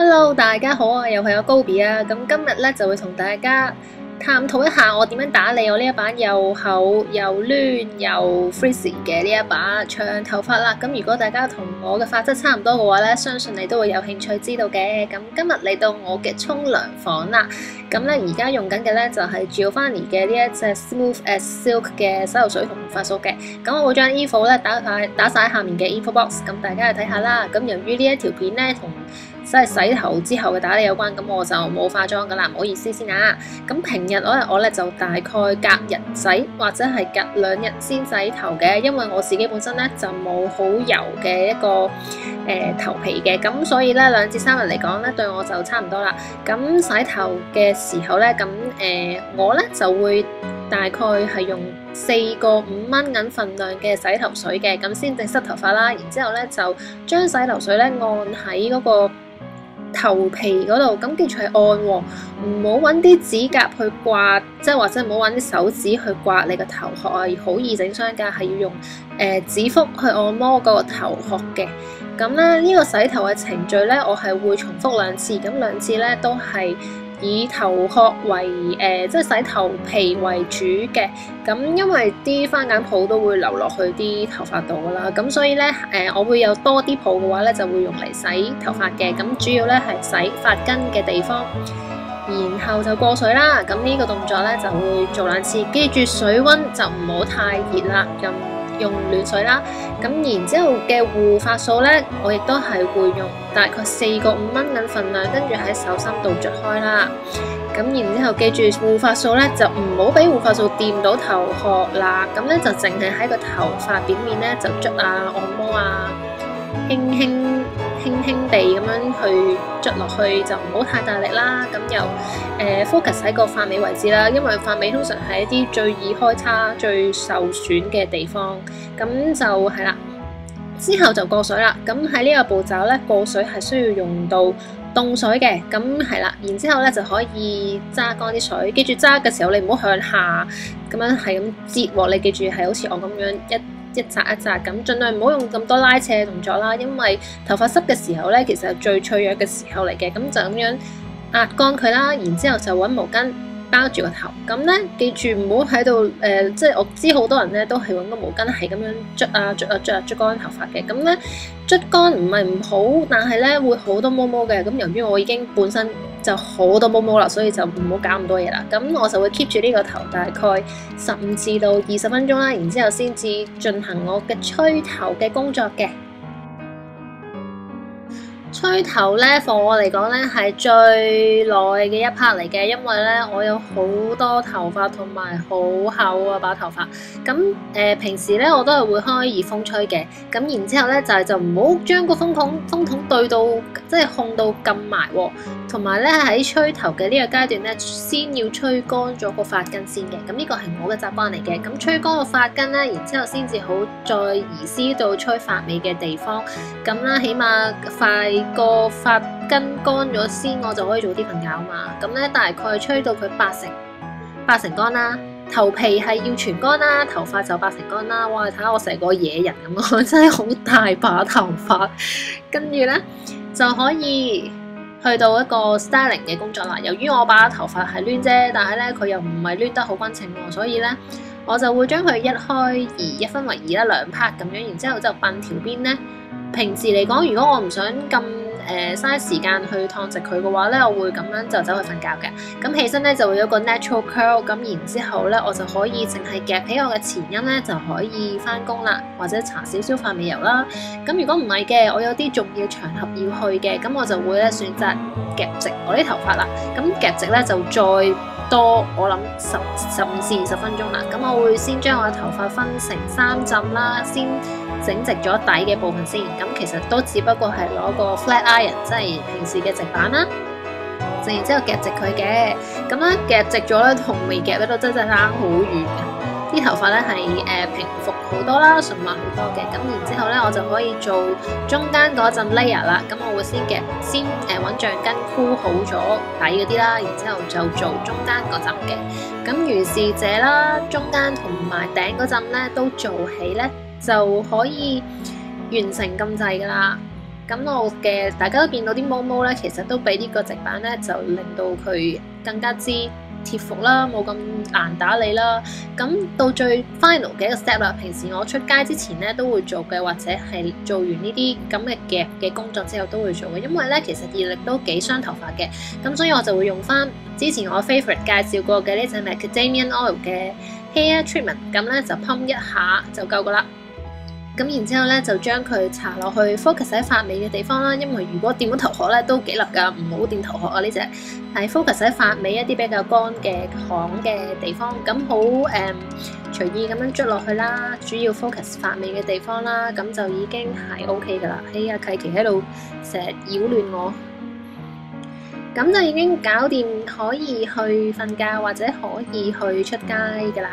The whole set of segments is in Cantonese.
Hello，大家好啊，又係我高 B 啊。咁今日咧就會同大家探討一下我點樣打理我呢一把又厚又攣又 frizzy 嘅呢一把長頭髮啦。咁如果大家同我嘅髮質差唔多嘅話咧，相信你都會有興趣知道嘅。咁今日嚟到我嘅沖涼房啦。咁咧而家用緊嘅咧就係 Giovanni 嘅呢一隻 Smooth as Silk 嘅洗頭水同髮掃嘅。咁我會將衣服咧打晒下面嘅 info box，咁大家去睇下啦。咁由於呢一條片咧同即係洗頭之後嘅打理有關，咁我就冇化妝噶啦，唔好意思先啊。咁平日我咧就大概隔日洗或者係隔2日先洗頭嘅，因為我自己本身咧就冇好油嘅一個頭皮嘅，咁所以咧2至3日嚟講咧對我就差唔多啦。咁洗頭嘅時候咧，咁我咧就會大概係用4個5蚊銀份量嘅洗頭水嘅，咁先至濕頭髮啦。然之後咧就將洗頭水咧按喺嗰個頭皮嗰度，咁記住係按喎，唔好揾啲指甲去刮，即係或者唔好揾啲手指去刮你個頭殼啊，好易整傷㗎，係要用指腹去按摩嗰個頭殼嘅。咁咧呢個洗頭嘅程序咧，我係會重複2次，咁2次咧都係以頭殼為即係洗頭皮為主嘅。咁因為啲番梘泡都會流落去啲頭髮度噶啦，咁所以咧我會有多啲泡嘅話咧，就會用嚟洗頭髮嘅。咁主要咧係洗髮根嘅地方，然後就過水啦。咁呢個動作咧就會做2次，記住水溫就唔好太熱啦，咁用暖水啦。咁然之後嘅護髮素咧，我亦都係會用大概4個5蚊銀份量，跟住喺手心度捽開啦。咁然之後記住護髮素咧就唔好俾護髮素掂到頭殼啦。咁咧就淨係喺個頭髮表面咧就捽啊、按摩啊，輕輕地咁樣去捽落去，就唔好太大力啦。咁又focus 喺個髮尾位置啦，因為髮尾通常係一啲最易開叉、最受損嘅地方。咁就係啦，之後就過水啦。咁喺呢個步驟咧，過水係需要用到凍水嘅。咁係啦，然之後咧就可以揸乾啲水。記住揸嘅時候你唔好向下咁樣係咁擠喎，你記住係好似我咁樣一紮一紮咁，盡量唔好用咁多拉扯嘅動作啦，因為頭髮濕嘅時候咧，其實係最脆弱嘅時候嚟嘅。咁就咁樣壓乾佢啦，然之後就揾毛巾包住個頭。咁咧記住唔好喺度即係我知好多人咧都係揾個毛巾係咁樣捽乾頭髮嘅。咁咧捽乾唔係唔好，但係咧會好多毛毛嘅。咁由於我已經本身就好多毛毛啦，所以就唔好搞咁多嘢啦。咁我就會 keep 住呢個頭大概15至到20分鐘啦，然之後先至進行我嘅吹頭嘅工作嘅。吹頭咧，對我嚟講咧係最耐嘅一 part 嚟嘅，因為咧我有好多頭髮同埋好厚啊把頭髮。咁平時咧我都係會開熱風吹嘅。咁然之後咧就唔好將個風筒對到即係控到咁埋喎。同埋咧喺吹頭嘅呢個階段咧，先要吹乾咗個髮根先嘅。咁呢個係我嘅習慣嚟嘅。咁吹乾個髮根咧，然之後先至好再移師到吹髮尾嘅地方。咁啦，起碼快個髮根乾咗先，我就可以早啲瞓覺嘛。咁咧大概吹到佢八成乾啦，頭皮係要全乾啦，頭髮就8成乾啦。哇！你睇下我成個野人咁啊，真係好大把頭髮。跟住咧就可以去到一個 styling 嘅工作啦。由於我把頭髮係攣啫，但係咧佢又唔係攣得好均稱喎，所以咧我就會將佢一開二，一分為2啦，2 part 咁樣，然之後就鬢條邊咧。平時嚟講，如果我唔想咁嘥時間去燙直佢嘅話咧，我會咁樣就走去瞓覺嘅。咁起身咧就會有個 natural curl，咁然之後咧我就可以淨係夾起我嘅前音咧就可以翻工啦，或者搽少少髮尾油啦。咁如果唔係嘅，我有啲重要場合要去嘅，咁我就會咧選擇夾直我啲頭髮啦。咁夾直咧就再多我諗15至20分鐘啦。咁我會先將我嘅頭髮分成3浸啦，先整直咗底嘅部分先。咁其實都只不過係攞個 flat iron， 即係平時嘅直板啦，然之後夾直佢嘅。咁咧夾直咗咧，同未夾咧都真係爭好遠嘅。啲頭髮咧係平復好多啦，順滑好多嘅。咁然之後咧，我就可以做中間嗰陣 layer 啦。咁我會先揾橡筋箍好咗底嗰啲啦，然之後就做中間嗰陣嘅。咁如是者啦，中間同埋頂嗰陣咧都做起咧，就可以完成咁滯噶啦。咁咁我嘅大家都見到啲毛毛咧，其實都比呢個直板咧就令到佢更加之貼服啦，冇咁硬打理啦。咁到最 final 嘅一個 step 啦，平時我出街之前咧都會做嘅，或者係做完呢啲咁嘅夾嘅工作之後都會做嘅，因為咧其實熱力都幾傷頭髮嘅，咁所以我就會用翻之前我 favorite 介紹過嘅呢隻 Macadamia Oil 嘅 hair treatment， 咁咧就噴一下就夠噶啦。咁然之後咧就將佢搽落去 focus 喺髮尾嘅地方啦，因為如果掂到頭殼咧都幾笠㗎，唔好掂頭殼啊呢隻。係 focus 喺髮尾一啲比較乾嘅項嘅地方，咁好隨意咁樣捽落去啦，主要 focus 髮尾嘅地方啦，咁就已經係 OK 㗎啦。哎呀，契奇喺度成日擾亂我，咁就已經搞掂，可以去瞓覺或者可以去出街㗎啦。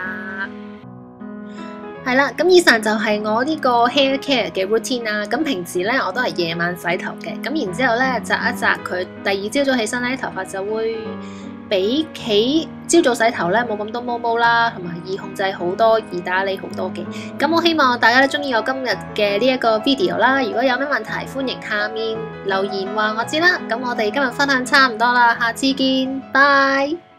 係啦，咁以上就係我呢個 hair care 嘅 routine 啦。咁平時咧我都係夜晚洗頭嘅，咁然之後咧紮一紮佢，第二朝早起身咧頭髮就會比起朝早洗頭咧冇咁多毛毛啦，同埋易控制好多，易打理好多嘅。咁我希望大家都中意我今日嘅呢一個 video 啦。如果有咩問題，歡迎下面留言話我知啦。咁我哋今日分享差唔多啦，下次見，拜。